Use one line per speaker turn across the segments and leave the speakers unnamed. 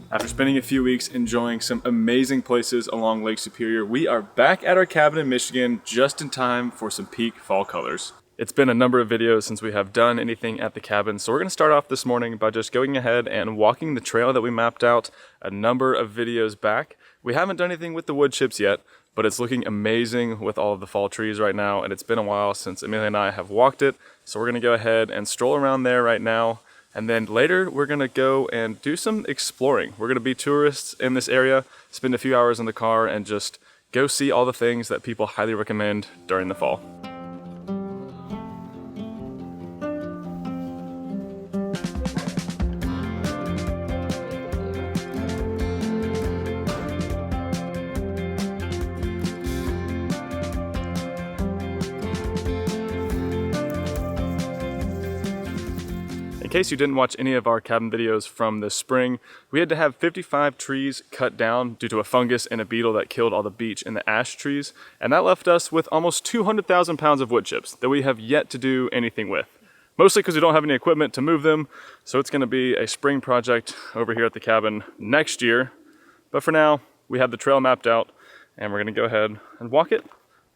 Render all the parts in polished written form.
After spending a few weeks enjoying some amazing places along Lake Superior, we are back at our cabin in Michigan just in time for some peak fall colors. It's been a number of videos since we have done anything at the cabin, so we're going to start off this morning by just going ahead and walking the trail that we mapped out a number of videos back. We haven't done anything with the wood chips yet, but it's looking amazing with all of the fall trees right now, and it's been a while since Amelia and I have walked it, so we're going to go ahead and stroll around there right now. And then later, we're gonna go and do some exploring. We're gonna be tourists in this area, spend a few hours in the car, and just go see all the things that people highly recommend during the fall. In case you didn't watch any of our cabin videos from this spring, we had to have 55 trees cut down due to a fungus and a beetle that killed all the beech and the ash trees, and that left us with almost 200,000 pounds of wood chips that we have yet to do anything with. Mostly because we don't have any equipment to move them, so it's gonna be a spring project over here at the cabin next year. But for now, we have the trail mapped out, and we're gonna go ahead and walk it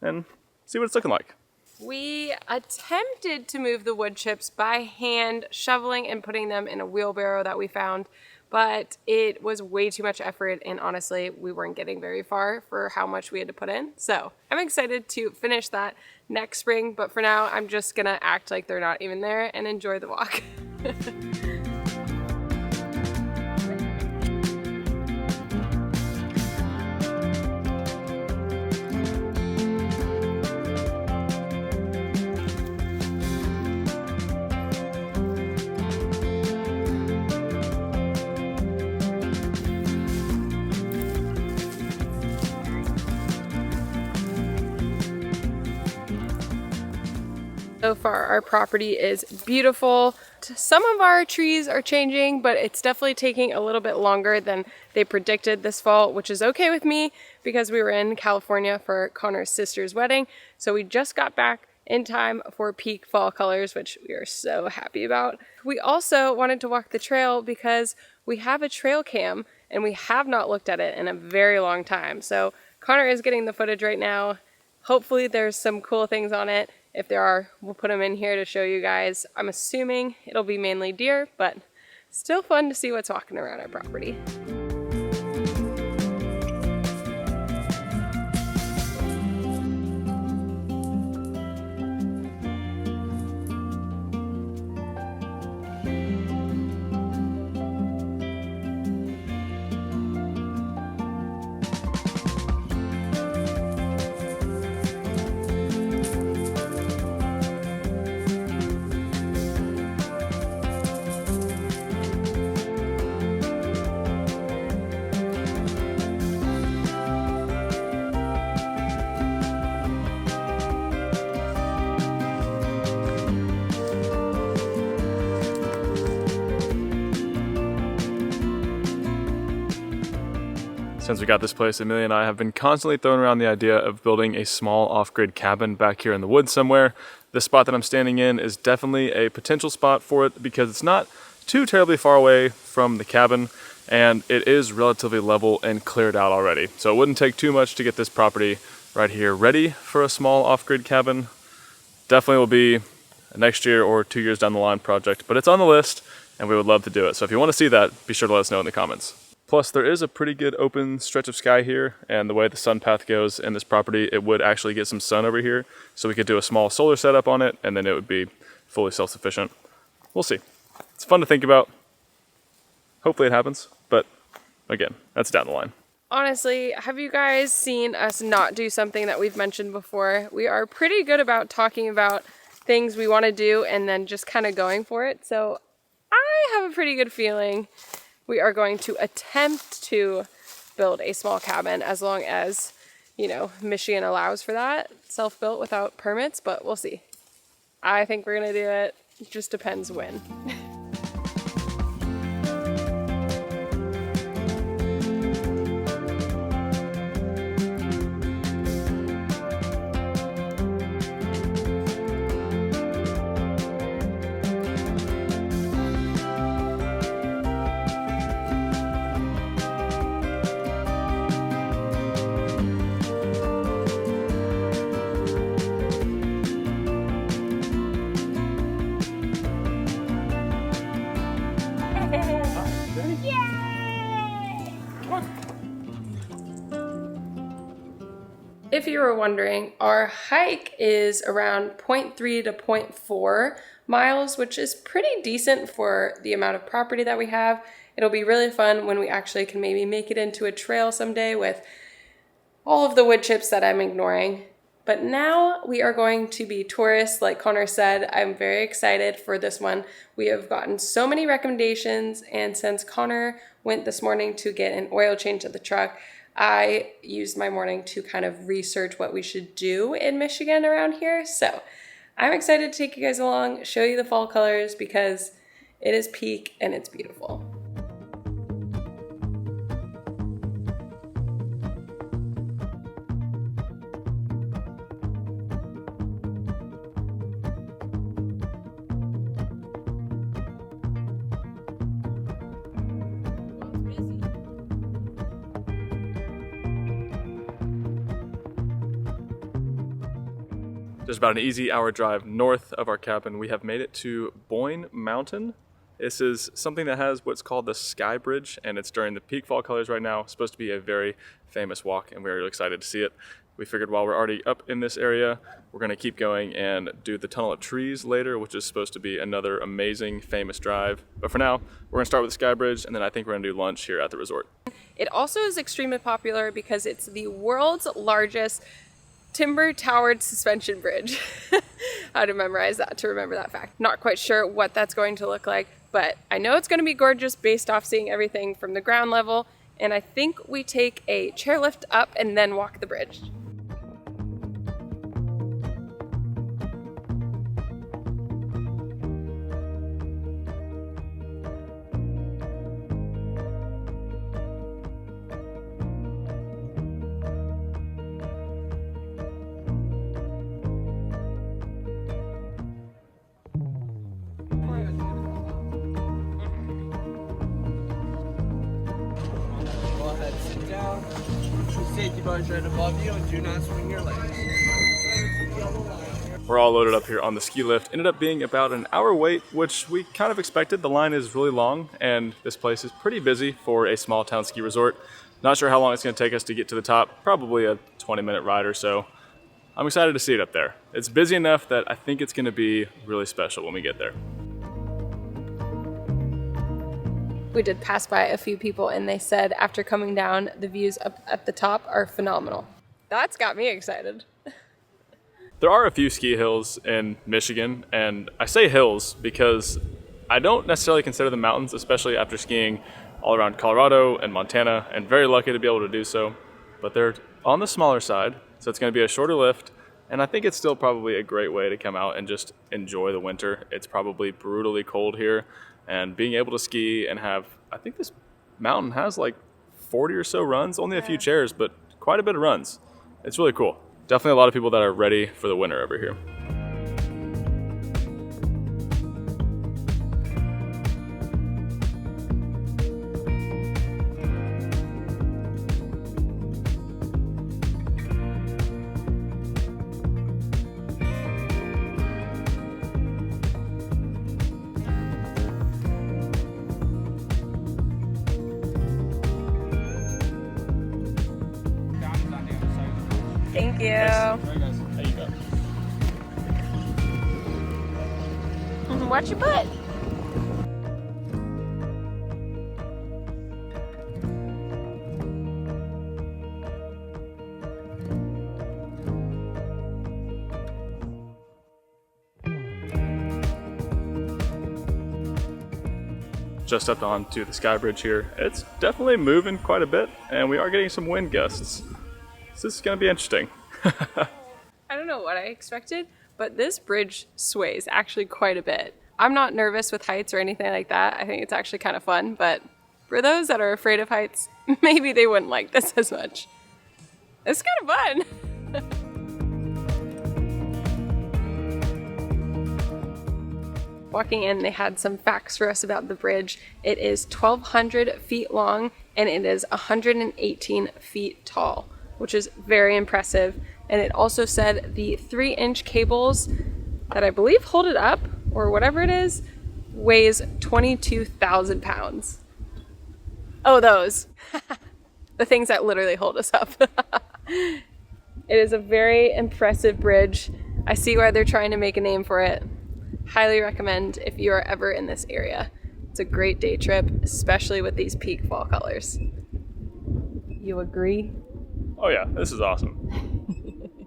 and see what it's looking like.
We attempted to move the wood chips by hand, shoveling and putting them in a wheelbarrow that we found, but it was way too much effort, and honestly, we weren't getting very far for how much we had to put in. So I'm excited to finish that next spring, but for now, I'm just gonna act like they're not even there and enjoy the walk. So far, our property is beautiful. Some of our trees are changing, but it's definitely taking a little bit longer than they predicted this fall, which is okay with me because we were in California for Connor's sister's wedding. So we just got back in time for peak fall colors, which we are so happy about. We also wanted to walk the trail because we have a trail cam and we have not looked at it in a very long time. So Connor is getting the footage right now. Hopefully there's some cool things on it. If there are, we'll put them in here to show you guys. I'm assuming it'll be mainly deer, but still fun to see what's walking around our property.
Since we got this place, Amelia and I have been constantly throwing around the idea of building a small off-grid cabin back here in the woods somewhere. The spot that I'm standing in is definitely a potential spot for it because it's not too terribly far away from the cabin and it is relatively level and cleared out already. So it wouldn't take too much to get this property right here ready for a small off-grid cabin. Definitely will be a next year or 2 years down the line project, but it's on the list and we would love to do it. So if you want to see that, be sure to let us know in the comments. Plus, there is a pretty good open stretch of sky here, and the way the sun path goes in this property, it would actually get some sun over here, so we could do a small solar setup on it, and then it would be fully self-sufficient. We'll see. It's fun to think about. Hopefully it happens, but again, that's down the line.
Honestly, have you guys seen us not do something that we've mentioned before? We are pretty good about talking about things we want to do and then just kind of going for it, so I have a pretty good feeling we are going to attempt to build a small cabin as long as, you know, Michigan allows for that, self-built without permits, but we'll see. I think we're gonna do it. It just depends when. if you were wondering, our hike is around 0.3 to 0.4 miles, which is pretty decent for the amount of property that we have. It'll be really fun when we actually can maybe make it into a trail someday with all of the wood chips that I'm ignoring. But now we are going to be tourists, like Connor said. I'm very excited for this one. We have gotten so many recommendations, and since Connor went this morning to get an oil change at the truck, I used my morning to kind of research what we should do in Michigan around here. So I'm excited to take you guys along, show you the fall colors, because it is peak and it's beautiful.
Just about an easy hour drive north of our cabin, we have made it to Boyne Mountain. This is something that has what's called the Sky Bridge, and it's during the peak fall colors right now. It's supposed to be a very famous walk, and we're really excited to see it. We figured while we're already up in this area, we're gonna keep going and do the Tunnel of Trees later, which is supposed to be another amazing, famous drive. But for now, we're gonna start with the Sky Bridge, and then I think we're gonna do lunch here at the resort.
It also is extremely popular because it's the world's largest timber towered suspension bridge. How to memorize that to remember that fact. Not quite sure what that's going to look like, but I know it's going to be gorgeous based off seeing everything from the ground level. And I think we take a chairlift up and then walk the bridge.
Safety bars right above you, and do not swing your legs.
We're all loaded up here on the ski lift. Ended up being about an hour wait, which we kind of expected. The line is really long, and this place is pretty busy for a small town ski resort. Not sure how long it's going to take us to get to the top. Probably a 20-minute ride or so. I'm excited to see it up there. It's busy enough that I think it's going to be really special when we get there.
We did pass by a few people and they said after coming down, the views up at the top are phenomenal. That's got me excited.
There are a few ski hills in Michigan, and I say hills because I don't necessarily consider them mountains, especially after skiing all around Colorado and Montana, and very lucky to be able to do so. But they're on the smaller side, so it's going to be a shorter lift, and I think it's still probably a great way to come out and just enjoy the winter. It's probably brutally cold here, and being able to ski and have, I think this mountain has like 40 or so runs, only a few chairs, but quite a bit of runs. It's really cool. Definitely a lot of people that are ready for the winter over here.
Thank you.
Very nice. How you go?
Watch your butt.
Just up onto the Sky Bridge here. It's definitely moving quite a bit, and we are getting some wind gusts. So this is going to be interesting.
I don't know what I expected, but this bridge sways actually quite a bit. I'm not nervous with heights or anything like that. I think it's actually kind of fun, but for those that are afraid of heights, maybe they wouldn't like this as much. It's kind of fun. Walking in, they had some facts for us about the bridge. It is 1,200 feet long and it is 118 feet tall, which is very impressive. And it also said the 3-inch cables that I believe hold it up, or whatever it is, weighs 22,000 pounds. Oh, those. The things that literally hold us up. It is a very impressive bridge. I see why they're trying to make a name for it. Highly recommend if you are ever in this area. It's a great day trip, especially with these peak fall colors. You agree?
Oh yeah, this is awesome.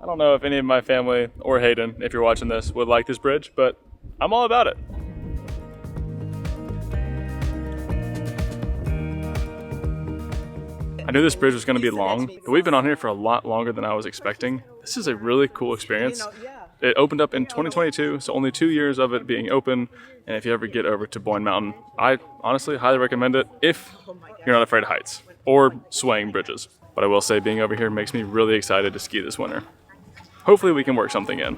I don't know if any of my family or Hayden, if you're watching this, would like this bridge, but I'm all about it. I knew this bridge was going to be long, but we've been on here for a lot longer than I was expecting. This is a really cool experience. It opened up in 2022, so only 2 years of it being open. And if you ever get over to Boyne Mountain, I honestly highly recommend it if you're not afraid of heights or swaying bridges. But I will say being over here makes me really excited to ski this winter. Hopefully we can work something in.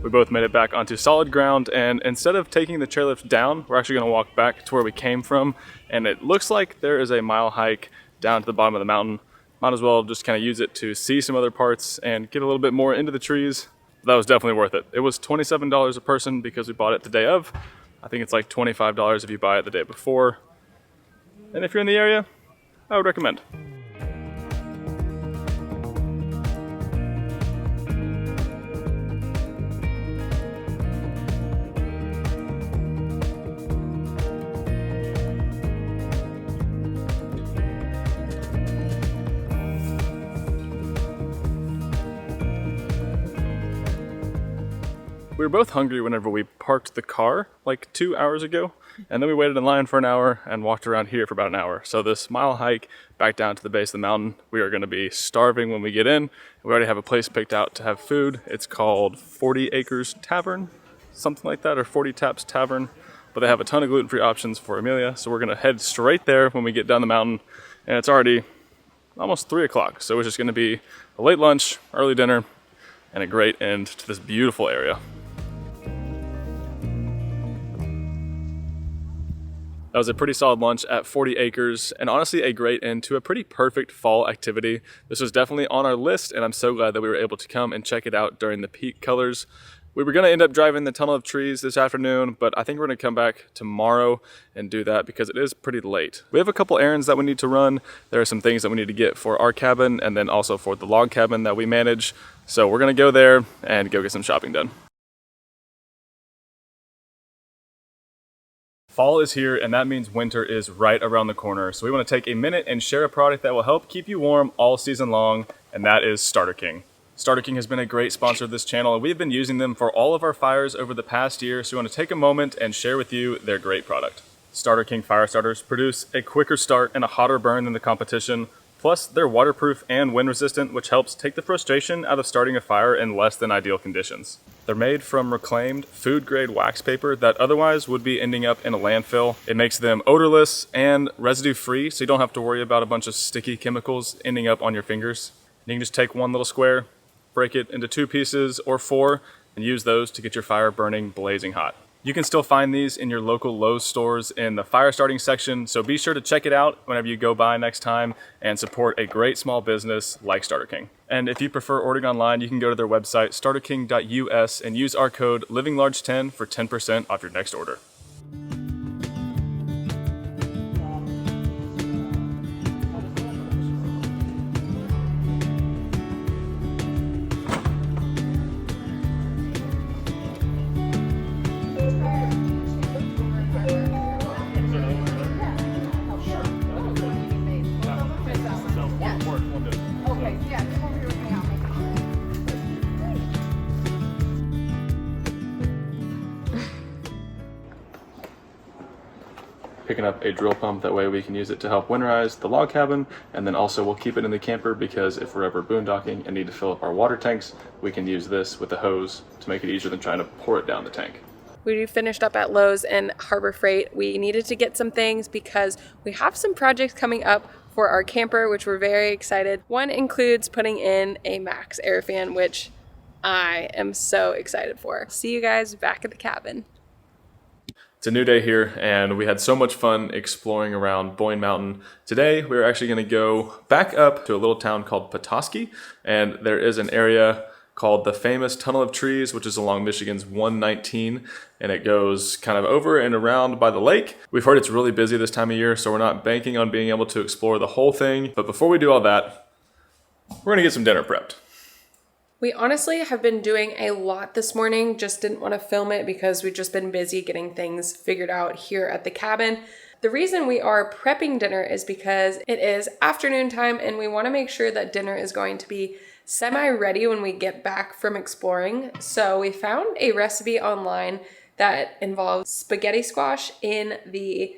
We both made it back onto solid ground, and instead of taking the chairlift down, we're actually going to walk back to where we came from, and it looks like there is a mile hike down to the bottom of the mountain. Might as well just kind of use it to see some other parts and get a little bit more into the trees. That was definitely worth it. It was $27 a person because we bought it the day of. I think it's like $25 if you buy it the day before. And if you're in the area, I would recommend. We were both hungry whenever we parked the car like 2 hours ago, and then we waited in line for an hour and walked around here for about an hour. So this mile hike back down to the base of the mountain, we are going to be starving when we get in. We already have a place picked out to have food. It's called 40 Acres Tavern, something like that, or 40 Taps Tavern, but they have a ton of gluten-free options for Amelia. So we're going to head straight there when we get down the mountain, and it's already almost 3 o'clock. So it's just going to be a late lunch, early dinner, and a great end to this beautiful area. That was a pretty solid lunch at 40 Acres, and honestly a great end to a pretty perfect fall activity. This was definitely on our list, and I'm so glad that we were able to come and check it out during the peak colors. We were going to end up driving the Tunnel of Trees this afternoon, but I think we're going to come back tomorrow and do that because it is pretty late. We have a couple errands that we need to run. There are some things that we need to get for our cabin and then also for the log cabin that we manage. So we're going to go there and go get some shopping done. Fall is here, and that means winter is right around the corner. So we want to take a minute and share a product that will help keep you warm all season long, and that is Starter King. Starter King has been a great sponsor of this channel, and we've been using them for all of our fires over the past year, so we want to take a moment and share with you their great product. Starter King fire starters produce a quicker start and a hotter burn than the competition. Plus, they're waterproof and wind resistant, which helps take the frustration out of starting a fire in less than ideal conditions. They're made from reclaimed food-grade wax paper that otherwise would be ending up in a landfill. It makes them odorless and residue-free, so you don't have to worry about a bunch of sticky chemicals ending up on your fingers. You can just take one little square, break it into 2 pieces or 4, and use those to get your fire burning blazing hot. You can still find these in your local Lowe's stores in the fire starting section, so be sure to check it out whenever you go by next time and support a great small business like Starter King. And if you prefer ordering online, you can go to their website, starterking.us, and use our code LIVINGLARGE10 for 10% off your next order. picking up a drill pump. That way we can use it to help winterize the log cabin, and then also we'll keep it in the camper because if we're ever boondocking and need to fill up our water tanks, we can use this with a hose to make it easier than trying to pour it down the tank.
We finished up at Lowe's and Harbor Freight. We needed to get some things because we have some projects coming up for our camper, which we're very excited. One includes putting in a Max air fan, which I am so excited for. See you guys back at the cabin.
It's a new day here, and we had so much fun exploring around Boyne Mountain. Today, we're actually going to go back up to a little town called Petoskey, and there is an area called the famous Tunnel of Trees, which is along Michigan's 119, and it goes kind of over and around by the lake. We've heard it's really busy this time of year, so we're not banking on being able to explore the whole thing. But before we do all that, we're gonna get some dinner prepped.
We honestly have been doing a lot this morning, just didn't want to film it because we've just been busy getting things figured out here at the cabin. The reason we are prepping dinner is because it is afternoon time and we want to make sure that dinner is going to be semi-ready when we get back from exploring. So we found a recipe online that involves spaghetti squash in the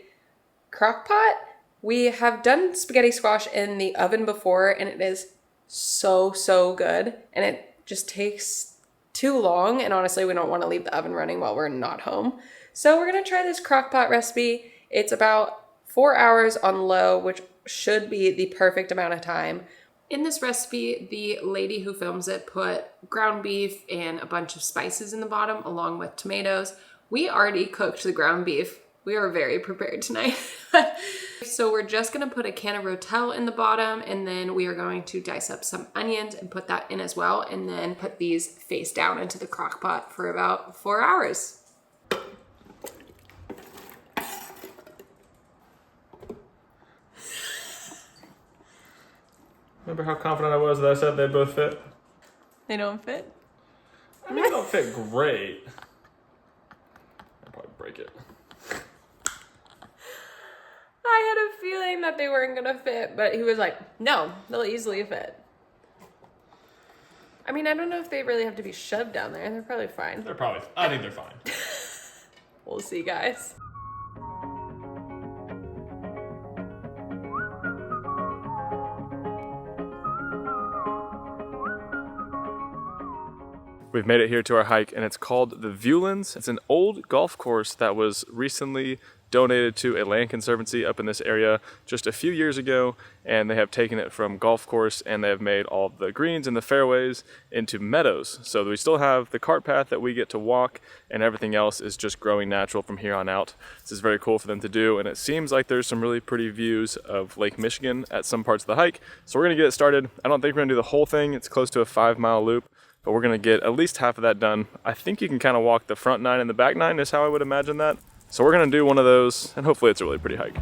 crock pot. We have done spaghetti squash in the oven before and it is so good, and it just takes too long, and honestly we don't want to leave the oven running while we're not home. So we're gonna try this crock pot recipe. It's about 4 hours on low, which should be the perfect amount of time. In this recipe, the lady who films it put ground beef and a bunch of spices in the bottom along with tomatoes. We already cooked the ground beef. We are very prepared tonight. So we're just gonna put a can of Rotel in the bottom, and then we are going to dice up some onions and put that in as well, and then put these face down into the crock pot for about 4 hours.
Remember how confident I was that I said they both fit?
They don't fit?
I mean, they don't fit great. I'll probably break it.
I had a feeling that they weren't gonna fit, but he was like, no, they'll easily fit. I mean, I don't know if they really have to be shoved down there. They're probably fine.
I think they're fine.
We'll see, guys.
We've made it here to our hike, and it's called the Viewlands. It's an old golf course that was recently donated to a land conservancy up in this area just a few years ago, and they have taken it from golf course and they have made all the greens and the fairways into meadows. So we still have the cart path that we get to walk, and everything else is just growing natural from here on out. This is very cool for them to do, and it seems like there's some really pretty views of Lake Michigan at some parts of the hike. So we're gonna get it started. I don't think we're gonna do the whole thing. It's close to a 5-mile loop, but we're gonna get at least half of that done. I think you can kind of walk the front 9 and the back 9 is how I would imagine that. So we're gonna do one of those, and hopefully it's a really pretty hike.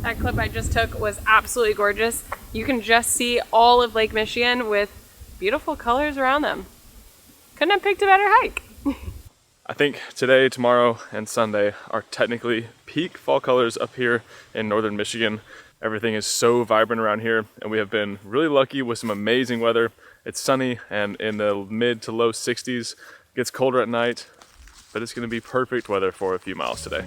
That clip I just took was absolutely gorgeous. You can just see all of Lake Michigan with beautiful colors around them. Couldn't have picked a better hike.
I think today, tomorrow, and Sunday are technically peak fall colors up here in northern Michigan. Everything is so vibrant around here, and we have been really lucky with some amazing weather. It's sunny and in the mid to low 60s. It gets colder at night, but it's gonna be perfect weather for a few miles today.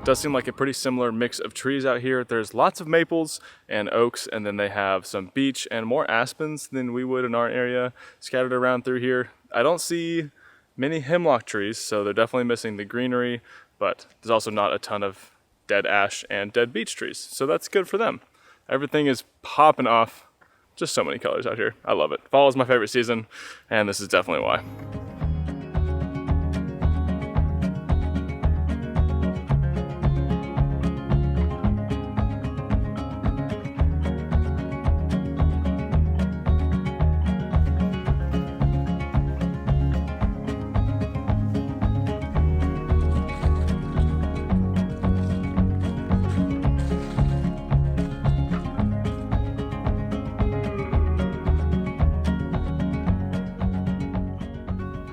Does seem like a pretty similar mix of trees out here. There's lots of maples and oaks, and then they have some beech and more aspens than we would in our area scattered around through here. I don't see many hemlock trees, so they're definitely missing the greenery, but there's also not a ton of dead ash and dead beech trees, so that's good for them. Everything is popping off. just so many colors out here. I love it. Fall is my favorite season, and this is definitely why.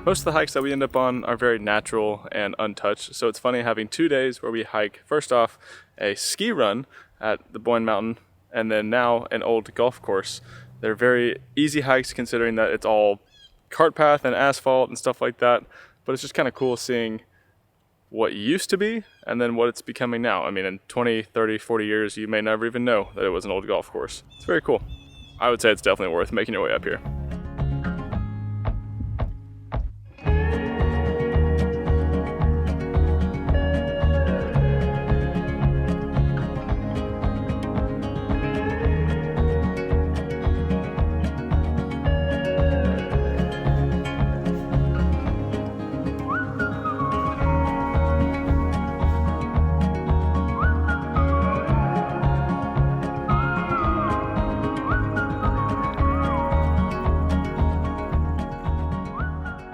Most of the hikes that we end up on are very natural and untouched, so it's funny having 2 days where we hike, first off, a ski run at the Boyne Mountain, and then now an old golf course. They're very easy hikes considering that it's all cart path and asphalt and stuff like that, but it's just kind of cool seeing what used to be and then what it's becoming now. I mean, in 20, 30, 40 years, you may never even know that it was an old golf course. It's very cool. I would say it's definitely worth making your way up here.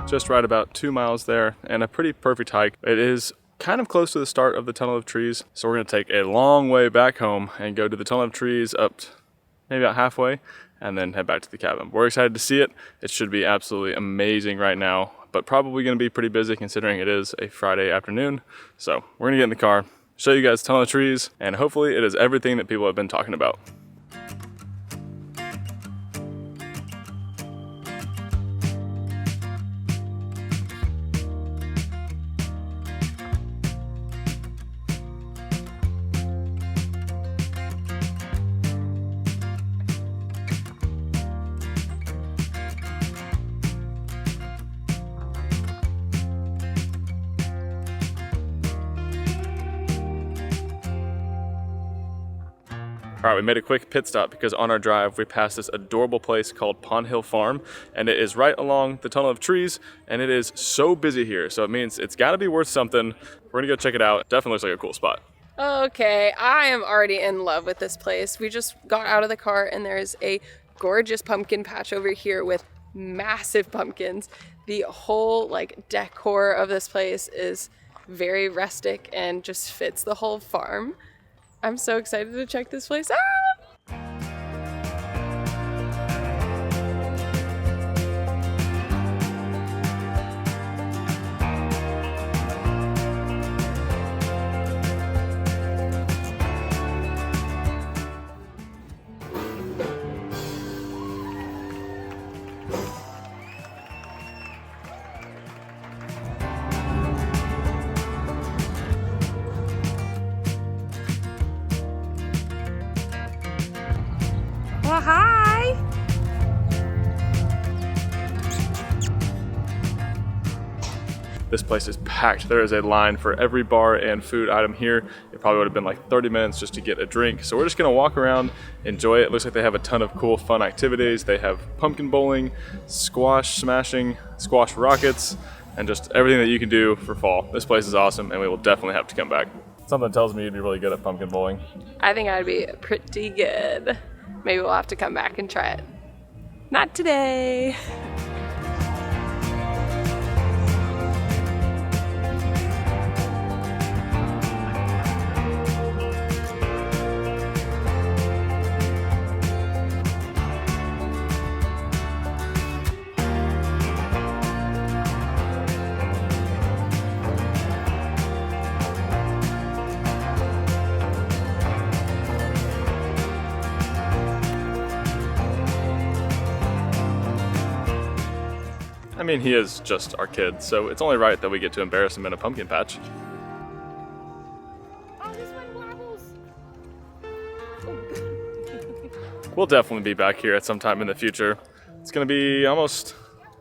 Just right about 2 miles there and a pretty perfect hike. It is kind of close to the start of the tunnel of trees, so we're going to take a long way back home and go to the tunnel of trees up maybe about halfway and then head back to the cabin. We're excited to see it. It should be absolutely amazing right now, but probably going to be pretty busy considering it is a Friday afternoon. So we're going to get in the car, show you guys the tunnel of trees, and hopefully it is everything that people have been talking about. All right, we made a quick pit stop because on our drive, we passed this adorable place called Pon Hill Farm, and it is right along the tunnel of trees, and it is so busy here. So it means it's gotta be worth something. We're gonna go check it out. Definitely looks like a cool spot.
Okay, I am already in love with this place. We just got out of the car and there's a gorgeous pumpkin patch over here with massive pumpkins. The whole decor of this place is very rustic and just fits the whole farm. I'm so excited to check this place out. Well, hi!
This place is packed. There is a line for every bar and food item here. It probably would have been like 30 minutes just to get a drink. So we're just gonna walk around, enjoy it. Looks like they have a ton of cool, fun activities. They have pumpkin bowling, squash smashing, squash rockets, and just everything that you can do for fall. This place is awesome, and we will definitely have to come back. Something tells me you'd be really good at pumpkin bowling.
I think I'd be pretty good. Maybe we'll have to come back and try it. Not today.
I mean, he is just our kid, so it's only right that we get to embarrass him in a pumpkin patch.
Oh, this one wobbles.
We'll definitely be back here at some time in the future. It's gonna be almost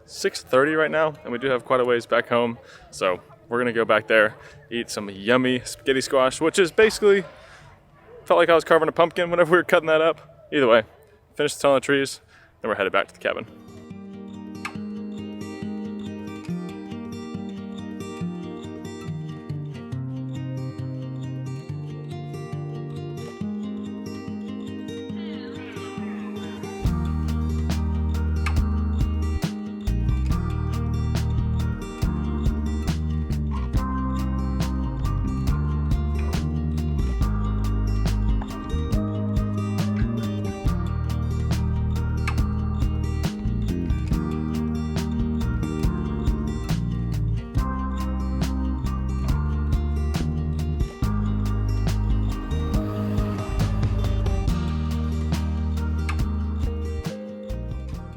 6:30 right now, and we do have quite a ways back home. So we're gonna go back there, eat some yummy spaghetti squash, which is basically, felt like I was carving a pumpkin whenever we were cutting that up. Either way, finish the tunnel of trees, then we're headed back to the cabin.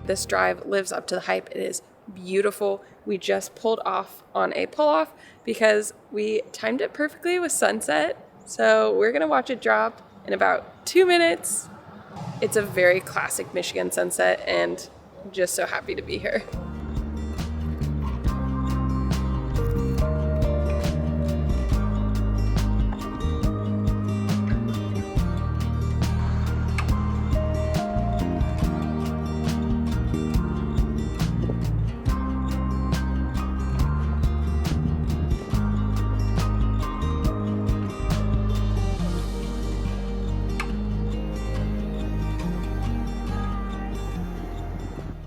This drive lives up to the hype. It is beautiful. We just pulled off on a pull-off because we timed it perfectly with sunset. So we're gonna watch it drop in about 2 minutes. It's a very classic Michigan sunset, and I'm just so happy to be here.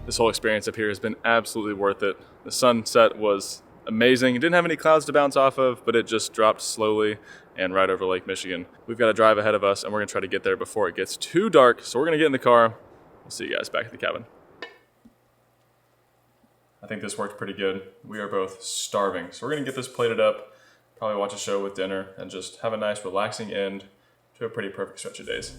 This whole experience up here has been absolutely worth it. The sunset was amazing. It didn't have any clouds to bounce off of, but it just dropped slowly and right over Lake Michigan. We've got a drive ahead of us, and we're gonna try to get there before it gets too dark. So we're gonna get in the car. We'll see you guys back at the cabin. I think this worked pretty good. We are both starving. So we're gonna get this plated up, probably watch a show with dinner, and just have a nice relaxing end to a pretty perfect stretch of days.